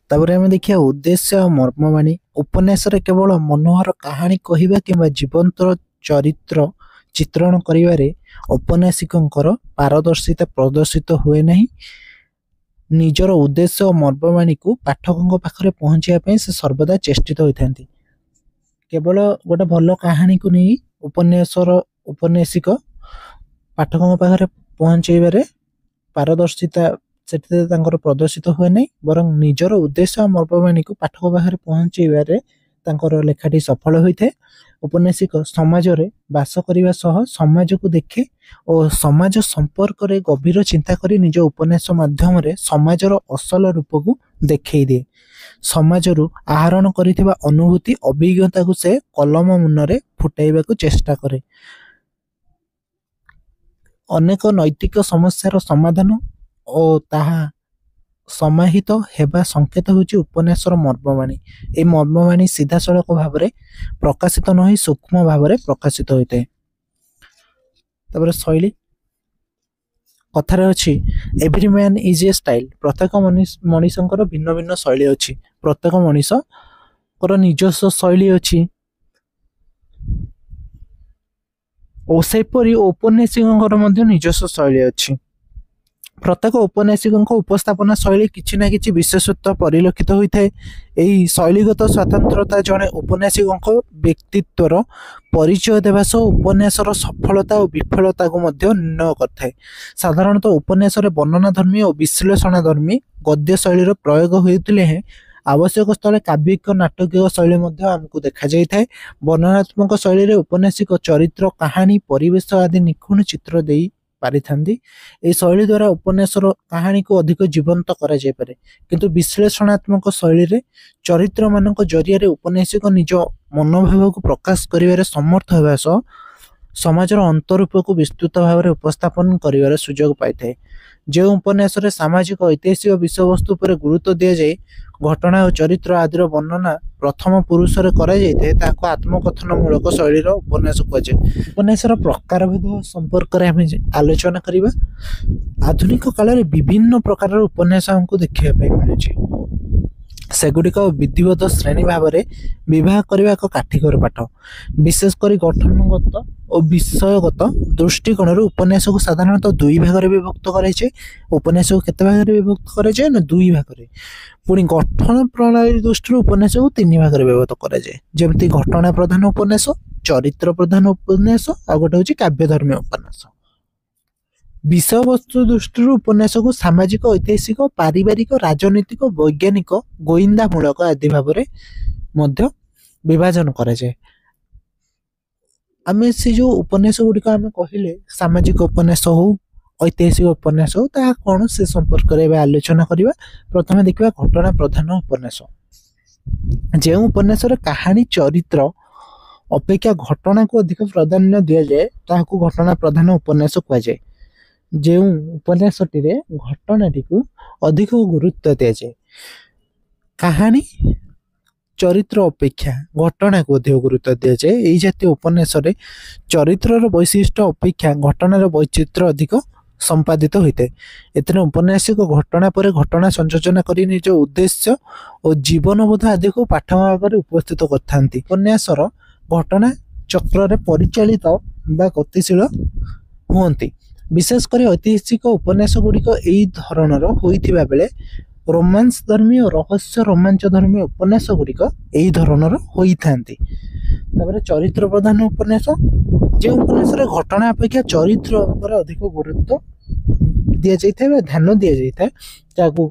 ତାପରେ ଆମେ ଦେଖିବା ଉଦ୍ଦେଶ୍ୟ ଓ ମର୍ମବାଣୀ। ଉପନ୍ୟାସରେ କେବଳ ମନୋହର କାହାଣୀ କହିବା କିମ୍ବା ଜୀବନ୍ତ ଚରିତ୍ର ଚିତ୍ରଣ କରିବାରେ ଔପନ୍ୟାସିକଙ୍କର ପାରଦର୍ଶିତା ପ୍ରଦର୍ଶିତ ହୁଏ ନାହିଁ। ନିଜର ଉଦ୍ଦେଶ୍ୟ ଓ ମର୍ମବାଣୀକୁ ପାଠକଙ୍କ ପାଖରେ ପହଞ୍ଚିବା ପାଇଁ ସେ ସର୍ବଦା ଚେଷ୍ଟିତ ହୋଇଥାନ୍ତି। କେବଳ ଗୋଟେ ଭଲ କାହାଣୀକୁ ନେଇ ଉପନ୍ୟାସିକ ପାଠକଙ୍କ ପାଖରେ ପହଞ୍ଚାଇବାରେ ପାରଦର୍ଶିତା ସେଥିରେ ତାଙ୍କର ପ୍ରଦର୍ଶିତ ହୁଏ ନାହିଁ, ବରଂ ନିଜର ଉଦ୍ଦେଶ୍ୟ ଓ ମର୍ମବାଣୀକୁ ପାଠକ ପାଖରେ ପହଞ୍ଚାଇବାରେ ତାଙ୍କର ଲେଖାଟି ସଫଳ ହୋଇଥାଏ। ଔପନ୍ୟାସିକ ସମାଜରେ ବାସ କରିବା ସହ ସମାଜକୁ ଦେଖେ ଓ ସମାଜ ସମ୍ପର୍କରେ ଗଭୀର ଚିନ୍ତା କରି ନିଜ ଉପନ୍ୟାସ ମାଧ୍ୟମରେ ସମାଜର ଅସଲ ରୂପକୁ ଦେଖେଇ ଦିଏ। ସମାଜରୁ ଆହରଣ କରିଥିବା ଅନୁଭୂତି, ଅଭିଜ୍ଞତାକୁ ସେ କଲମ ମୁନରେ ଫୁଟାଇବାକୁ ଚେଷ୍ଟା କରେ। ଅନେକ ନୈତିକ ସମସ୍ୟାର ସମାଧାନ ଓ ତାହା ସମାହିତ ହେବା ସଂକେତ ହେଉଛି ଉପନ୍ୟାସର ମର୍ମବାଣୀ। ଏହି ମର୍ମବାଣୀ ସିଧାସଳଖ ଭାବରେ ପ୍ରକାଶିତ ନ ହୋଇ ସୂକ୍ଷ୍ମ ଭାବରେ ପ୍ରକାଶିତ ହୋଇଥାଏ। ତାପରେ ଶୈଳୀ। କଥାରେ ଅଛି every man is a style. ପ୍ରତ୍ୟେକ ମଣିଷଙ୍କର ଭିନ୍ନ ଭିନ୍ନ ଶୈଳୀ ଅଛି। ପ୍ରତ୍ୟେକ ମଣିଷଙ୍କର ନିଜସ୍ୱ ଶୈଳୀ ଅଛି ଓ ସେପରି ଔପନ୍ୟାସିକଙ୍କର ମଧ୍ୟ ନିଜସ୍ୱ ଶୈଳୀ ଅଛି। ପ୍ରତ୍ୟେକ ଔପନ୍ୟାସିକଙ୍କ ଉପସ୍ଥାପନା ଶୈଳୀ କିଛି ନା କିଛି ବିଶେଷତ୍ୱ ପରିଲକ୍ଷିତ ହୋଇଥାଏ। ଏହି ଶୈଳୀଗତ ସ୍ୱତନ୍ତ୍ରତା ଜଣେ ଔପନ୍ୟାସିକଙ୍କ ବ୍ୟକ୍ତିତ୍ୱର ପରିଚୟ ଦେବା ସହ ଉପନ୍ୟାସର ସଫଳତା ଓ ବିଫଳତାକୁ ମଧ୍ୟ ନିର୍ଣ୍ଣୟ କରିଥାଏ। ସାଧାରଣତଃ ଉପନ୍ୟାସରେ ବର୍ଣ୍ଣନାଧର୍ମୀ ଓ ବିଶ୍ଳେଷଣାଧର୍ମୀ ଗଦ୍ୟ ଶୈଳୀର ପ୍ରୟୋଗ ହେଉଥିଲେ ହେଁ ଆବଶ୍ୟକ ସ୍ଥଳେ କାବ୍ୟିକ ନାଟକୀୟ ଶୈଳୀ ମଧ୍ୟ ଆମକୁ ଦେଖାଯାଇଥାଏ। ବର୍ଣ୍ଣନାତ୍ମକ ଶୈଳୀରେ ଔପନ୍ୟାସିକ ଚରିତ୍ର, କାହାଣୀ, ପରିବେଶ ଆଦି ନିଖୁଣ ଚିତ୍ର ଦେଇ ପାରିଥାନ୍ତି। ଏହି ଶୈଳୀ ଦ୍ୱାରା ଉପନ୍ୟାସର କାହାଣୀକୁ ଅଧିକ ଜୀବନ୍ତ କରାଯାଇପାରେ। କିନ୍ତୁ ବିଶ୍ଳେଷଣାତ୍ମକ ଶୈଳୀରେ ଚରିତ୍ରମାନଙ୍କ ଜରିଆରେ ଉପନ୍ୟାସିକ ନିଜ ମନୋଭାବକୁ ପ୍ରକାଶ କରିବାରେ ସମର୍ଥ ହେବା ସହ ସମାଜର ଅନ୍ତରୂପକୁ ବିସ୍ତୃତ ଭାବରେ ଉପସ୍ଥାପନ କରିବାର ସୁଯୋଗ ପାଇଥାଏ। ଯେଉଁ ଉପନ୍ୟାସରେ ସାମାଜିକ ଐତିହାସିକ ବିଷୟବସ୍ତୁ ଉପରେ ଗୁରୁତ୍ୱ ଦିଆଯାଇ ଘଟଣା ଓ ଚରିତ୍ର ଆଦିର ବର୍ଣ୍ଣନା ପ୍ରଥମ ପୁରୁଷରେ କରାଯାଇଥାଏ ତାହାକୁ ଆତ୍ମକଥନମୂଳକ ଶୈଳୀର ଉପନ୍ୟାସ କୁହାଯାଏ। ଉପନ୍ୟାସର ପ୍ରକାରଭେଦ ସମ୍ପର୍କରେ ଆମେ ଆଲୋଚନା କରିବା। ଆଧୁନିକ କାଳରେ ବିଭିନ୍ନ ପ୍ରକାରର ଉପନ୍ୟାସ ଆମକୁ ଦେଖିବା ପାଇଁ ମିଳୁଛି। ସେଗୁଡ଼ିକ ବିଧିବଦ୍ଧ ଶ୍ରେଣୀ ଭାବରେ ବିଭାଗ କରିବା ଏକ କାଠିକର ପାଠ। ବିଶେଷ କରି ଗଠନଗତ ଓ ବିଷୟଗତ ଦୃଷ୍ଟିକୋଣରୁ ଉପନ୍ୟାସକୁ ସାଧାରଣତଃ ଦୁଇ ଭାଗରେ ବିଭକ୍ତ କରାଯାଏ। ଉପନ୍ୟାସକୁ କେତେ ଭାଗରେ ବିଭକ୍ତ କରାଯାଏ ନା ଦୁଇ ଭାଗରେ। ପୁଣି ଗଠନ ପ୍ରଣାଳୀ ଦୃଷ୍ଟିରୁ ଉପନ୍ୟାସକୁ ତିନି ଭାଗରେ ବିଭକ୍ତ କରାଯାଏ। ଯେମିତି ଘଟଣା ପ୍ରଧାନ ଉପନ୍ୟାସ, ଚରିତ୍ର ପ୍ରଧାନ ଉପନ୍ୟାସ, ଆଉ ଗୋଟେ ହେଉଛି କାବ୍ୟଧର୍ମୀ ଉପନ୍ୟାସ। ବିଷୟବସ୍ତୁ ଦୃଷ୍ଟିରୁ ଉପନ୍ୟାସକୁ ସାମାଜିକ, ଐତିହାସିକ, ପାରିବାରିକ, ରାଜନୈତିକ, ବୈଜ୍ଞାନିକ, ଗୋଇନ୍ଦାମୂଳକ ଆଦି ଭାବରେ ମଧ୍ୟ ବିଭାଜନ କରାଯାଏ। ଆମେ ସେ ଯେଉଁ ଉପନ୍ୟାସ ଗୁଡ଼ିକ ଆମେ କହିଲେ ସାମାଜିକ ଉପନ୍ୟାସ ହଉ, ଐତିହାସିକ ଉପନ୍ୟାସ ହଉ, ତାହା କ'ଣ ସେ ସମ୍ପର୍କରେ ଏବେ ଆଲୋଚନା କରିବା। ପ୍ରଥମେ ଦେଖିବା ଘଟଣା ପ୍ରଧାନ ଉପନ୍ୟାସ। ଯେଉଁ ଉପନ୍ୟାସରେ କାହାଣୀ, ଚରିତ୍ର ଅପେକ୍ଷା ଘଟଣାକୁ ଅଧିକ ପ୍ରାଧାନ୍ୟ ଦିଆଯାଏ ତାହାକୁ ଘଟଣା ପ୍ରଧାନ ଉପନ୍ୟାସ କୁହାଯାଏ। ଯେଉଁ ଉପନ୍ୟାସଟିରେ ଘଟଣାଟିକୁ ଅଧିକ ଗୁରୁତ୍ୱ ଦିଆଯାଏ, କାହାଣୀ ଚରିତ୍ର ଅପେକ୍ଷା ଘଟଣାକୁ ଅଧିକ ଗୁରୁତ୍ୱ ଦିଆଯାଏ, ଏହି ଜାତୀୟ ଉପନ୍ୟାସରେ ଚରିତ୍ରର ବୈଶିଷ୍ଟ୍ୟ ଅପେକ୍ଷା ଘଟଣାର ବୈଚିତ୍ର୍ୟ ଅଧିକ ସମ୍ପାଦିତ ହୋଇଥାଏ। ଏଥିରେ ଉପନ୍ୟାସିକ ଘଟଣା ପରେ ଘଟଣା ସଂଯୋଜନା କରି ନିଜ ଉଦ୍ଦେଶ୍ୟ ଓ ଜୀବନବୋଧ ଆଦିକୁ ପାଠ ଭାବରେ ଉପସ୍ଥିତ କରିଥାନ୍ତି। ଉପନ୍ୟାସର ଘଟଣା ଚକ୍ରରେ ପରିଚାଳିତ ବା ଗତିଶୀଳ ହୁଅନ୍ତି। ବିଶେଷ କରି ଐତିହାସିକ ଉପନ୍ୟାସ ଗୁଡ଼ିକ ଏହି ଧରଣର ହୋଇଥିବା ବେଳେ ରୋମାନ୍ସ ଧର୍ମୀ ଓ ରହସ୍ୟ ରୋମାଞ୍ଚ ଧର୍ମୀ ଉପନ୍ୟାସ ଗୁଡ଼ିକ ଏହି ଧରଣର ହୋଇଥାନ୍ତି। ତାପରେ ଚରିତ୍ର ପ୍ରଧାନ ଉପନ୍ୟାସ, ଯେଉଁ ଉପନ୍ୟାସରେ ଘଟଣା ଅପେକ୍ଷା ଚରିତ୍ର ଉପରେ ଅଧିକ ଗୁରୁତ୍ୱ ଦିଆଯାଇଥାଏ ବା ଧ୍ୟାନ ଦିଆଯାଇଥାଏ ତାହାକୁ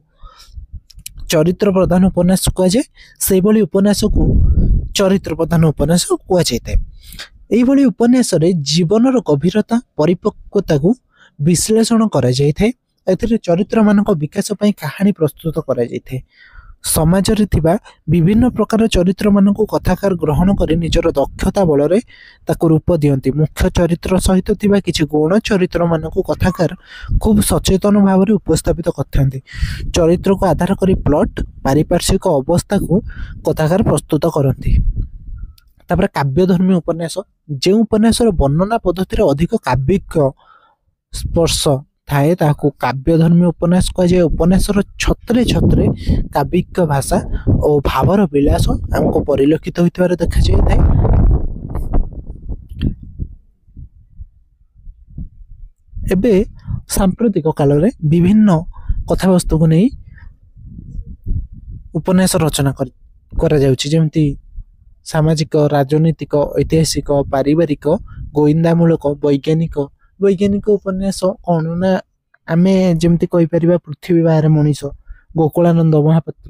ଚରିତ୍ର ପ୍ରଧାନ ଉପନ୍ୟାସ କୁହାଯାଏ। ସେଇଭଳି ଉପନ୍ୟାସକୁ ଚରିତ୍ର ପ୍ରଧାନ ଉପନ୍ୟାସ କୁହାଯାଇଥାଏ। ଏହିଭଳି ଉପନ୍ୟାସରେ ଜୀବନର ଗଭୀରତା, ପରିପକ୍ୱତାକୁ ବିଶ୍ଳେଷଣ କରାଯାଇଥାଏ। ଏଥିରେ ଚରିତ୍ରମାନଙ୍କ ବିକାଶ ପାଇଁ କାହାଣୀ ପ୍ରସ୍ତୁତ କରାଯାଇଥାଏ। ସମାଜରେ ଥିବା ବିଭିନ୍ନ ପ୍ରକାର ଚରିତ୍ରମାନଙ୍କୁ କଥାକାର ଗ୍ରହଣ କରି ନିଜର ଦକ୍ଷତା ବଳରେ ତାକୁ ରୂପ ଦିଅନ୍ତି। ମୁଖ୍ୟ ଚରିତ୍ର ସହିତ ଥିବା କିଛି ଗୌଣ ଚରିତ୍ରମାନଙ୍କୁ କଥାକାର ଖୁବ୍ ସଚେତନ ଭାବରେ ଉପସ୍ଥାପିତ କରିଥାନ୍ତି। ଚରିତ୍ରକୁ ଆଧାର କରି ପ୍ଲଟ୍, ପାରିପାର୍ଶ୍ୱିକ ଅବସ୍ଥାକୁ କଥାକାର ପ୍ରସ୍ତୁତ କରନ୍ତି। ତାପରେ କାବ୍ୟଧର୍ମୀ ଉପନ୍ୟାସ, ଯେଉଁ ଉପନ୍ୟାସର ବର୍ଣ୍ଣନା ପଦ୍ଧତିରେ ଅଧିକ କାବ୍ୟିକ ସ୍ପର୍ଶ ଥାଏ ତାହାକୁ କାବ୍ୟଧର୍ମୀ ଉପନ୍ୟାସ କୁହାଯାଏ। ଉପନ୍ୟାସର ଛତ୍ରେ ଛତ୍ରେ କାବ୍ୟିକ ଭାଷା ଓ ଭାବର ବିଳାସ ଆମକୁ ପରିଲକ୍ଷିତ ହୋଇଥିବାର ଦେଖାଯାଇଥାଏ। ଏବେ ସାମ୍ପ୍ରତିକ କାଳରେ ବିଭିନ୍ନ କଥାବସ୍ତୁକୁ ନେଇ ଉପନ୍ୟାସ ରଚନା କରାଯାଉଛି, ଯେମିତି ସାମାଜିକ, ରାଜନୈତିକ, ଐତିହାସିକ, ପାରିବାରିକ, ଗୋଇନ୍ଦାମୂଳକ, ବୈଜ୍ଞାନିକ ଉପନ୍ୟାସ କ'ଣ ନା ଆମେ ଯେମିତି କହିପାରିବା ପୃଥିବୀ ବାହାରେ ମଣିଷ, ଗୋକୁଳାନନ୍ଦ ମହାପାତ୍ର,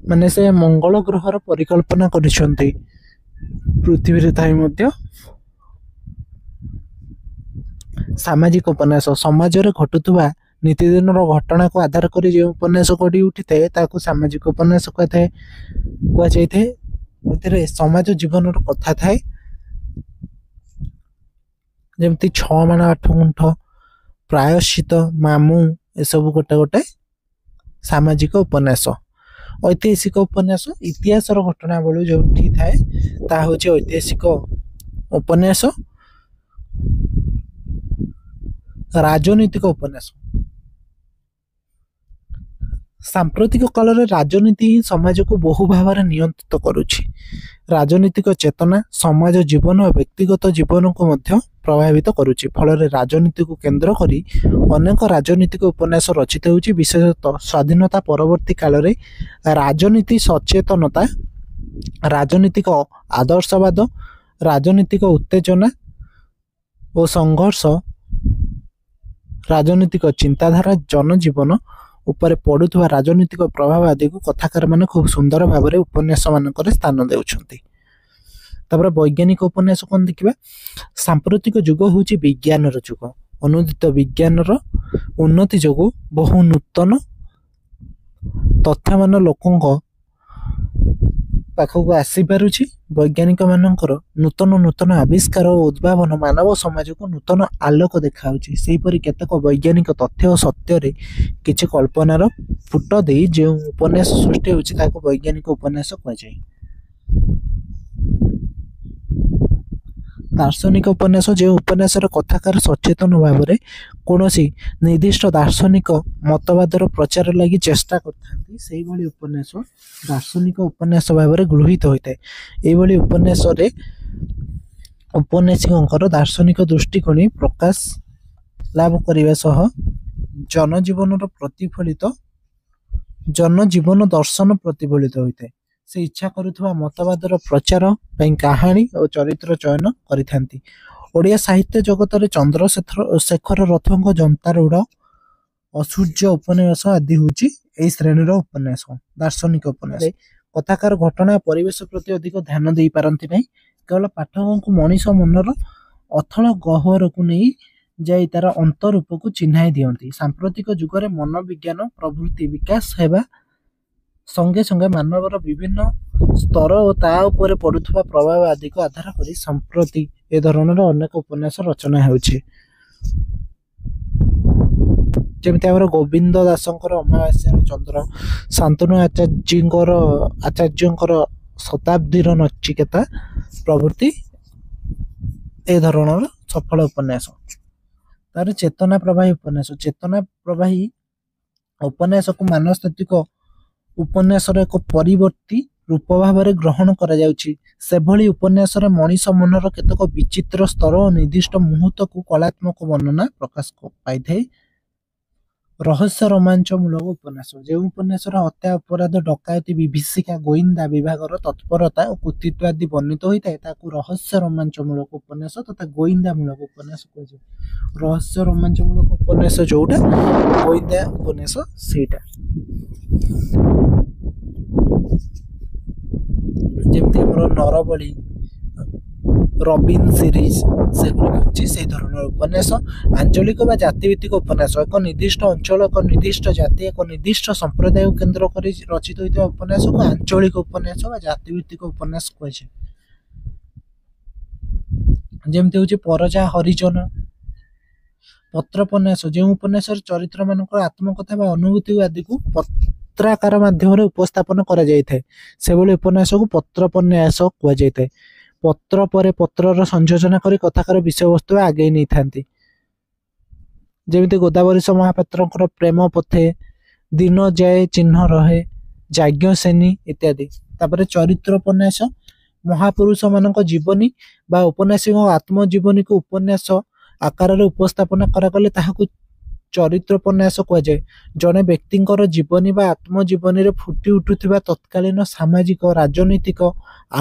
ମାନେ ସେ ମଙ୍ଗଳ ଗ୍ରହର ପରିକଳ୍ପନା କରିଛନ୍ତି ପୃଥିବୀରେ ଥାଇ ମଧ୍ୟ। ସାମାଜିକ ଉପନ୍ୟାସ, ସମାଜରେ ଘଟୁଥିବା ନୀତିଦିନର ଘଟଣାକୁ ଆଧାର କରି ଯେଉଁ ଉପନ୍ୟାସ ଗଢ଼ି ଉଠିଥାଏ ତାହାକୁ ସାମାଜିକ ଉପନ୍ୟାସ କୁହାଯାଇଥାଏ। ଏଥିରେ ସମାଜ ଜୀବନର କଥା ଥାଏ, ଯେମିତି 6 ମାଣ 8 ଗୁଣ୍ଠ, ପ୍ରାୟଶ୍ଚିତ, ମାମୁଁ, ଏସବୁ ଗୋଟେ ଗୋଟେ ସାମାଜିକ ଉପନ୍ୟାସ। ଐତିହାସିକ ଉପନ୍ୟାସ, ଇତିହାସର ଘଟଣାବଳୀ ଯେଉଁଠି ଥାଏ ତାହା ହେଉଛି ଐତିହାସିକ ଉପନ୍ୟାସ। ରାଜନୈତିକ ଉପନ୍ୟାସ, ସାମ୍ପ୍ରତିକ କାଳରେ ରାଜନୀତି ହିଁ ସମାଜକୁ ବହୁ ଭାବରେ ନିୟନ୍ତ୍ରିତ କରୁଛି। ରାଜନୈତିକ ଚେତନା ସମାଜ ଜୀବନ ଓ ବ୍ୟକ୍ତିଗତ ଜୀବନକୁ ମଧ୍ୟ ପ୍ରଭାବିତ କରୁଛି। ଫଳରେ ରାଜନୀତିକୁ କେନ୍ଦ୍ର କରି ଅନେକ ରାଜନୈତିକ ଉପନ୍ୟାସ ରଚିତ ହେଉଛି। ବିଶେଷତଃ ସ୍ୱାଧୀନତା ପରବର୍ତ୍ତୀ କାଳରେ ରାଜନୀତି ସଚେତନତା, ରାଜନୈତିକ ଆଦର୍ଶବାଦ, ରାଜନୈତିକ ଉତ୍ତେଜନା ଓ ସଂଘର୍ଷ, ରାଜନୈତିକ ଚିନ୍ତାଧାରା, ଜନଜୀବନ ଉପରେ ପଡ଼ୁଥିବା ରାଜନୈତିକ ପ୍ରଭାବ ଆଦିକୁ କଥାକାରମାନେ ଖୁବ୍ ସୁନ୍ଦର ଭାବରେ ଉପନ୍ୟାସ ମାନଙ୍କରେ ସ୍ଥାନ ଦେଉଛନ୍ତି। ତାପରେ ବୈଜ୍ଞାନିକ ଉପନ୍ୟାସ କ'ଣ ଦେଖିବା। ସାମ୍ପ୍ରତିକ ଯୁଗ ହେଉଛି ବିଜ୍ଞାନର ଯୁଗ। ଅନୁଦିତ ବିଜ୍ଞାନର ଉନ୍ନତି ଯୋଗୁଁ ବହୁ ନୂତନ ତଥ୍ୟମାନ ଲୋକଙ୍କ ପାଖକୁ ଆସିପାରୁଛି। ବୈଜ୍ଞାନିକ ମାନଙ୍କର ନୂତନ ଆବିଷ୍କାର ଓ ଉଦ୍ଭାବନ ମାନବ ସମାଜକୁ ନୂତନ ଆଲୋକ ଦେଖାଉଛି। ସେହିପରି କେତେକ ବୈଜ୍ଞାନିକ ତଥ୍ୟ ଓ ସତ୍ୟରେ କିଛି କଳ୍ପନାର ଫୁଟ ଦେଇ ଯେଉଁ ଉପନ୍ୟାସ ସୃଷ୍ଟି ହେଉଛି ତାହାକୁ ବୈଜ୍ଞାନିକ ଉପନ୍ୟାସ କୁହାଯାଏ। ଦାର୍ଶନିକ ଉପନ୍ୟାସ, ଯେଉଁ ଉପନ୍ୟାସର କଥାକାର ସଚେତନ ଭାବରେ କୌଣସି ନିର୍ଦ୍ଦିଷ୍ଟ ଦାର୍ଶନିକ ମତବାଦର ପ୍ରଚାର ଲାଗି ଚେଷ୍ଟା କରିଥାନ୍ତି, ସେଇଭଳି ଉପନ୍ୟାସ ଦାର୍ଶନିକ ଉପନ୍ୟାସ ଭାବରେ ଗୃହୀତ ହୋଇଥାଏ। ଏହିଭଳି ଉପନ୍ୟାସରେ ଉପନ୍ୟାସିକଙ୍କର ଦାର୍ଶନିକ ଦୃଷ୍ଟିକୋଣ ପ୍ରକାଶ ଲାଭ କରିବା ସହ ଜନଜୀବନ ଦର୍ଶନ ପ୍ରତିଫଳିତ ହୋଇଥାଏ। ସେ ଇଚ୍ଛା କରୁଥିବା ମତବାଦର ପ୍ରଚାର ପାଇଁ କାହାଣୀ ଓ ଚରିତ୍ର ଚୟନ କରିଥାନ୍ତି। ଓଡ଼ିଆ ସାହିତ୍ୟ ଜଗତରେ ଚନ୍ଦ୍ରଶେଖର ରଥଙ୍କ ଯନ୍ତାରୂଢ଼, ଅସୂର୍ଯ୍ୟ ଉପନ୍ୟାସ ଆଦି ହେଉଛି ଏହି ଶ୍ରେଣୀର ଉପନ୍ୟାସ। ଦାର୍ଶନିକ ଉପନ୍ୟାସ କଥାକାର ଘଟଣା ପରିବେଶ ପ୍ରତି ଅଧିକ ଧ୍ୟାନ ଦେଇପାରନ୍ତି ନାହିଁ, କେବଳ ପାଠକଙ୍କୁ ମଣିଷ ମନର ଅଥଳ ଗହ୍ୱରକୁ ନେଇ ଯାଇ ତାର ଅନ୍ତରୂପକୁ ଚିହ୍ନାଇ ଦିଅନ୍ତି। ସାମ୍ପ୍ରତିକ ଯୁଗରେ ମନୋବିଜ୍ଞାନ ପ୍ରଭୃତି ବିକାଶ ହେବା ସଙ୍ଗେ ସଙ୍ଗେ ମାନବର ବିଭିନ୍ନ ସ୍ତର ଓ ତା ଉପରେ ପଡୁଥିବା ପ୍ରଭାବ ଆଦିକୁ ଆଧାର କରି ସମ୍ପ୍ରତି ଏ ଧରଣର ଅନେକ ଉପନ୍ୟାସ ରଚନା ହେଉଛି। ଯେମିତି ଆମର ଗୋବିନ୍ଦ ଦାସଙ୍କର ଅମାବାସ୍ୟାର ଚନ୍ଦ୍ର, ଶାନ୍ତନୁ ଆଚାର୍ଯ୍ୟଙ୍କର ଶତାବ୍ଦୀର ନଚିକେତା ପ୍ରଭୃତି ଏ ଧରଣର ସଫଳ ଉପନ୍ୟାସ। ତାର ଚେତନା ପ୍ରବାହୀ ଉପନ୍ୟାସ। ଚେତନା ପ୍ରବାହୀ ଉପନ୍ୟାସକୁ ମାନସ୍ତାତ୍ତ୍ୱିକ ଉପନ୍ୟାସର ଏକ ପରିବର୍ତ୍ତୀ ରୂପ ଭାବରେ ଗ୍ରହଣ କରାଯାଉଛି। ସେଭଳି ଉପନ୍ୟାସରେ ମଣିଷ ମନର କେତେକ ବିଚିତ୍ର ସ୍ତର ଓ ନିର୍ଦ୍ଦିଷ୍ଟ ମୁହୂର୍ତ୍ତକୁ କଳାତ୍ମକ ବର୍ଣ୍ଣନା ପ୍ରକାଶ ପାଇଥାଏ। ରହସ୍ୟ ରୋମାଞ୍ଚମୂଳକ ଉପନ୍ୟାସ। ଯେଉଁ ଉପନ୍ୟାସର ହତ୍ୟା, ଅପରାଧ, ଡକାୟତି, ବିଭୀଷିକା, ଗୋଇନ୍ଦା ବିଭାଗର ତତ୍ପରତା ଓ କୃତିତ୍ୱ ଆଦି ବର୍ଣ୍ଣିତ ହୋଇଥାଏ ତାକୁ ରହସ୍ୟ ରୋମାଞ୍ଚମୂଳକ ଉପନ୍ୟାସ ତଥା ଗୋଇନ୍ଦା ମୂଳକ ଉପନ୍ୟାସ କୁହାଯାଏ। ରହସ୍ୟ ରୋମାଞ୍ଚମୂଳକ ଉପନ୍ୟାସ ଯୋଉଟା, ଗୋଇନ୍ଦା ଉପନ୍ୟାସ ସେଇଟା। ଯେମିତି ଆମର ନରବଳି, ରବିନ୍ ସିରିଜ, ସେଗୁଡ଼ିକ ହେଉଛି ସେହି ଧରଣର ଉପନ୍ୟାସ। ଆଞ୍ଚଳିକ ବା ଜାତିଭିତ୍ତିକ ଉପନ୍ୟାସ। ଏକ ନିର୍ଦ୍ଦିଷ୍ଟ ଅଞ୍ଚଳ, ଏକ ନିର୍ଦ୍ଦିଷ୍ଟ ଜାତି, ଏକ ନିର୍ଦ୍ଦିଷ୍ଟ ସମ୍ପ୍ରଦାୟକୁ କେନ୍ଦ୍ର କରି ରଚିତ ହୋଇଥିବା ଉପନ୍ୟାସକୁ ଆଞ୍ଚଳିକ ଉପନ୍ୟାସ ବା ଜାତିଭିତ୍ତିକ ଉପନ୍ୟାସ କୁହାଯାଏ। ଯେମିତି ହେଉଛି ପରଜା ହରିଜନ। ପତ୍ରୋପନ୍ୟାସ। ଯେଉଁ ଉପନ୍ୟାସର ଚରିତ୍ରମାନଙ୍କର ଆତ୍ମକଥା ବା ଅନୁଭୂତି ଆଦିକୁ ପତ୍ରାକାର ମାଧ୍ୟମରେ ଉପସ୍ଥାପନ କରାଯାଇଥାଏ ସେଭଳି ଉପନ୍ୟାସକୁ ପତ୍ରୋପନ୍ୟାସ କୁହାଯାଇଥାଏ। ପତ୍ର ପରେ ପତ୍ରର ସଂଯୋଜନା କରି କଥାକାର ବିଷୟବସ୍ତୁ ଆଗେଇ ନେଇଥାନ୍ତି। ଯେମିତି ଗୋଦାବରୀଶ ମହାପାତ୍ରଙ୍କର ପ୍ରେମ ପଥେ, ଦିନ ଯାଏ ଚିହ୍ନ ରହେ, ଯାଜ୍ଞସେନୀ ଇତ୍ୟାଦି। ତାପରେ ଚରିତ୍ର ଉପନ୍ୟାସ। ମହାପୁରୁଷ ମାନଙ୍କ ଜୀବନୀ ବା ଔପନ୍ୟାସିକଙ୍କ ଆତ୍ମଜୀବନୀକୁ ଉପନ୍ୟାସ ଆକାରରେ ଉପସ୍ଥାପନା କରାଗଲେ ତାହାକୁ ଚରିତ୍ର ଉପନ୍ୟାସ କୁହାଯାଏ। ଜଣେ ବ୍ୟକ୍ତିଙ୍କର ଜୀବନୀ ବା ଆତ୍ମଜୀବନୀରେ ଫୁଟି ଉଠୁଥିବା ତତ୍କାଳୀନ ସାମାଜିକ, ରାଜନୈତିକ,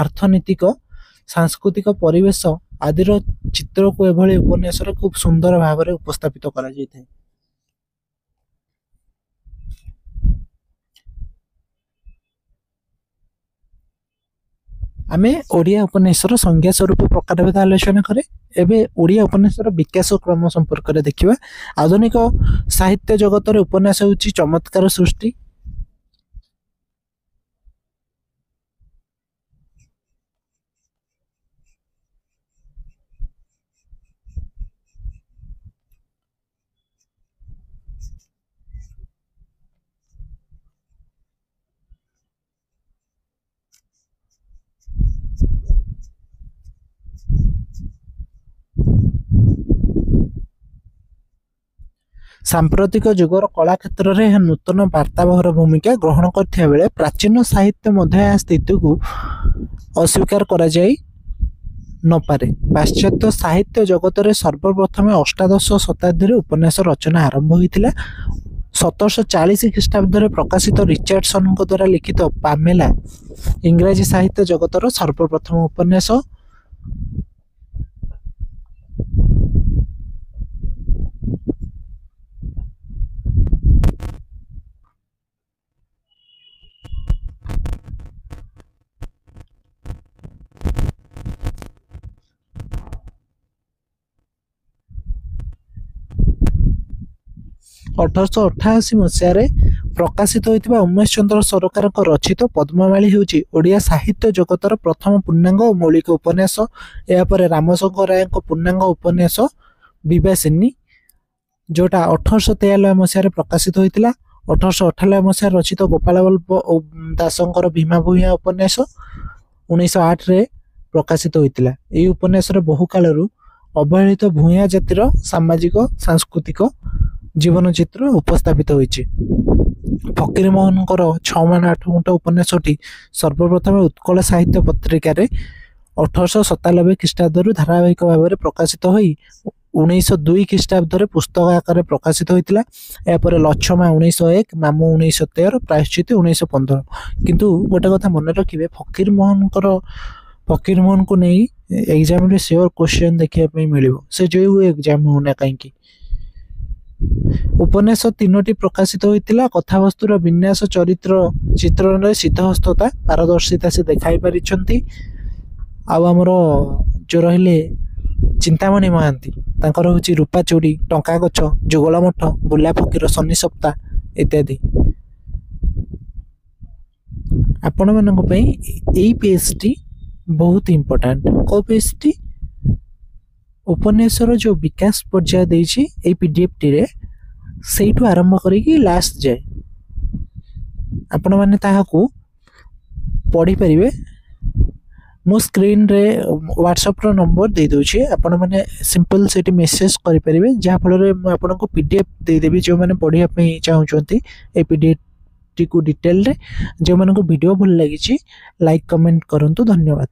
ଅର୍ଥନୈତିକ, ସାଂସ୍କୃତିକ ପରିବେଶ ଆଦିର ଚିତ୍ରକୁ ଏଭଳି ଉପନ୍ୟାସରେ ଖୁବ୍ ସୁନ୍ଦର ଭାବରେ ଉପସ୍ଥାପିତ କରାଯାଇଥାଏ। ଆମେ ଓଡ଼ିଆ ଉପନ୍ୟାସର ସଂଜ୍ଞା ସ୍ୱରୂପ ପ୍ରକାରଭେଦ ଆଲୋଚନା କରେ। ଏବେ ଓଡ଼ିଆ ଉପନ୍ୟାସର ବିକାଶ କ୍ରମ ସମ୍ପର୍କରେ ଦେଖିବା। ଆଧୁନିକ ସାହିତ୍ୟ ଜଗତରେ ଉପନ୍ୟାସ ହେଉଛି ଚମତ୍କାର ସୃଷ୍ଟି। ସାମ୍ପ୍ରତିକ ଯୁଗର କଳା କ୍ଷେତ୍ରରେ ଏହା ନୂତନ ବାର୍ତ୍ତାବହର ଭୂମିକା ଗ୍ରହଣ କରିଥିବା ବେଳେ ପ୍ରାଚୀନ ସାହିତ୍ୟ ମଧ୍ୟ ଏହା ସ୍ଥିତିକୁ ଅସ୍ୱୀକାର କରାଯାଇ ନପାରେ। ପାଶ୍ଚାତ୍ୟ ସାହିତ୍ୟ ଜଗତରେ ସର୍ବପ୍ରଥମେ ଅଷ୍ଟାଦଶ ଶତାବ୍ଦୀରେ ଉପନ୍ୟାସ ରଚନା ଆରମ୍ଭ ହୋଇଥିଲା। 1740 ଖ୍ରୀଷ୍ଟାବ୍ଦରେ ପ୍ରକାଶିତ ରିଚାର୍ଡସନଙ୍କ ଦ୍ୱାରା ଲିଖିତ ପାମେଲା ଇଂରାଜୀ ସାହିତ୍ୟ ଜଗତର ସର୍ବପ୍ରଥମ ଉପନ୍ୟାସ। ଅଠରଶହ ଅଠାଅଶୀ ମସିହାରେ ପ୍ରକାଶିତ ହୋଇଥିବା ଉମେଶ ଚନ୍ଦ୍ର ସରକାରଙ୍କ ରଚିତ ପଦ୍ମମାଳୀ ହେଉଛି ଓଡ଼ିଆ ସାହିତ୍ୟ ଜଗତର ପ୍ରଥମ ପୂର୍ଣ୍ଣାଙ୍ଗ ଓ ମୌଳିକ ଉପନ୍ୟାସ। ଏହାପରେ ରାମଶଙ୍କର ରାୟଙ୍କ ପୂର୍ଣ୍ଣାଙ୍ଗ ଉପନ୍ୟାସ ବିବାସିନୀ, ଯେଉଁଟା 1893 ମସିହାରେ ପ୍ରକାଶିତ ହୋଇଥିଲା। 1898 ମସିହାରେ ରଚିତ ଗୋପାଳ ବଲ୍ଲଭ ଦାସଙ୍କର ଭୀମା ଭୂୟାଁ ଉପନ୍ୟାସ 1908ରେ ପ୍ରକାଶିତ ହୋଇଥିଲା। ଏହି ଉପନ୍ୟାସରେ ବହୁ କାଳରୁ ଅବହେଳିତ ଭୂୟାଁ ଜାତିର ସାମାଜିକ ସାଂସ୍କୃତିକ ଜୀବନ ଚିତ୍ର ଉପସ୍ଥାପିତ ହୋଇଛି। ଫକୀରମୋହନଙ୍କର 6 ମାଣ 8 ଗୁଣ୍ଠ ଉପନ୍ୟାସଟି ସର୍ବପ୍ରଥମେ ଉତ୍କଳ ସାହିତ୍ୟ ପତ୍ରିକାରେ 1897 ଖ୍ରୀଷ୍ଟାବ୍ଦରୁ ଧାରାବାହିକ ଭାବରେ ପ୍ରକାଶିତ ହୋଇ 1902 ଖ୍ରୀଷ୍ଟାବ୍ଦରେ ପୁସ୍ତକ ଆକାରରେ ପ୍ରକାଶିତ ହୋଇଥିଲା। ଏହାପରେ ଲଛମା 1901, ମାମୁ 1913, ପ୍ରାୟଶ୍ଚିତ 1915। କିନ୍ତୁ ଗୋଟେ କଥା ମନେ ରଖିବେ, ଫକୀର ମୋହନକୁ ନେଇ ଏକ୍ଜାମରେ ସିଓର କ୍ୱେଶ୍ଚନ୍ ଦେଖିବା ପାଇଁ ମିଳିବ, ସେ ଯେଉଁ ଏକ୍ଜାମ ହେଉନା କାହିଁକି। ଉପନ୍ୟାସ 3ଟି ପ୍ରକାଶିତ ହୋଇଥିଲା। କଥାବସ୍ତୁର ବିନ୍ୟାସ, ଚରିତ୍ର ଚିତ୍ରଣରେ ସିଦ୍ଧହସ୍ତତା ପାରଦର୍ଶିତା ସେ ଦେଖାଇ ପାରିଛନ୍ତି। ଆଉ ଆମର ଯେଉଁ ରହିଲେ ଚିନ୍ତାମଣି ମହାନ୍ତି, ତାଙ୍କର ହେଉଛି ରୂପାଚୋଡ଼ି, ଟଙ୍କା ଗଛ, ଯୁଗଳ ମଠ, ବୁଲା ଫକୀର, ଶନି ସପ୍ତା ଇତ୍ୟାଦି। ଆପଣମାନଙ୍କ ପାଇଁ ଏଇ ପେଜ୍ଟି ବହୁତ ଇମ୍ପୋର୍ଟାଣ୍ଟ। କେଉଁ ପେଜ୍ଟି? ଉପନ୍ୟାସର ଯେଉଁ ବିକାଶ ପର୍ଯ୍ୟାୟ ଦେଇଛି ଏଇ PDFଟିରେ, ସେଇଠୁ ଆରମ୍ଭ କରିକି ଲାଷ୍ଟ ଯାଏ ଆପଣମାନେ ତାହାକୁ ପଢ଼ିପାରିବେ। ମୁଁ ସ୍କ୍ରିନ୍ରେ ହ୍ୱାଟ୍ସଆପ୍ର ନମ୍ବର ଦେଇଦେଉଛି, ଆପଣମାନେ ସିମ୍ପଲ୍ ସେଇଠି ମେସେଜ୍ କରିପାରିବେ, ଯାହାଫଳରେ ମୁଁ ଆପଣଙ୍କୁ PDF ଦେଇଦେବି। ଯେଉଁମାନେ ପଢ଼ିବା ପାଇଁ ଚାହୁଁଛନ୍ତି এই PDFଟିକୁ ଡିଟେଲରେ। ଯେଉଁମାନଙ୍କୁ ଭିଡ଼ିଓ ଭଲ ଲାଗିଛି ଲାଇକ୍ କମେଣ୍ଟ କରନ୍ତୁ। ଧନ୍ୟବାଦ।